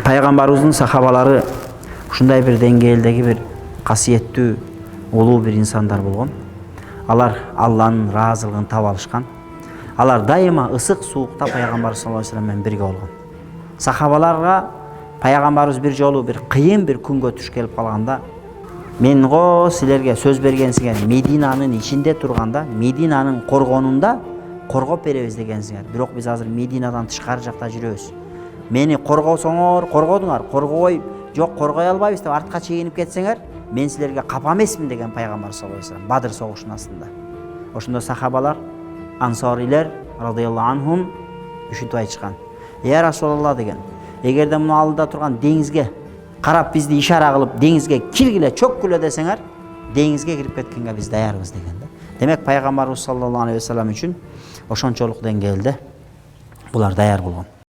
Пайгамбарыбыздын сахабалары ушундай бир деңгээлдеги бир касиеттүү, улуу бир инсандар болгон. Алар Алланын ыраазылыгын таап алышкан. Алар дайыма ысык суукта пайгамбар саллаллаху алейхи вассалам менен бирге болгон. Сахабаларга пайгамбарыбыз бир жолу бир кыйын бир күнгө туш келип калганда, мен го силерге сөз бергенсиңер, Мединанын ичинде турганда, Мединанын коргонунда коргоп беребиз дегенсиңер. Бирок биз азыр Мединадан тышкары жакта жүрөбүз. Мени коргосоңор, коргодуңар, коргой, жок коргой албайбыз деп артка чегинип кетсеңер, мен силерге капа эмесмин деген пайгамбар саллаллаху алейхи вассалам Бадыр согушунун астында. Ошондо сахабалар, ансарилер радыйаллаху анхум ушинтип айтышкан. Я Расулалла деген, эгерде муну алдыда турган деңизге карап бизди ишара кылып, деңизге киргиле, чөккүлө десеңер, деңизге кирип кеткенге биз даярбыз деген да. Демек пайгамбарыбыз саллаллаху алейхи вассалам үчүн ошончолук деңгээлде булар даяр болгон.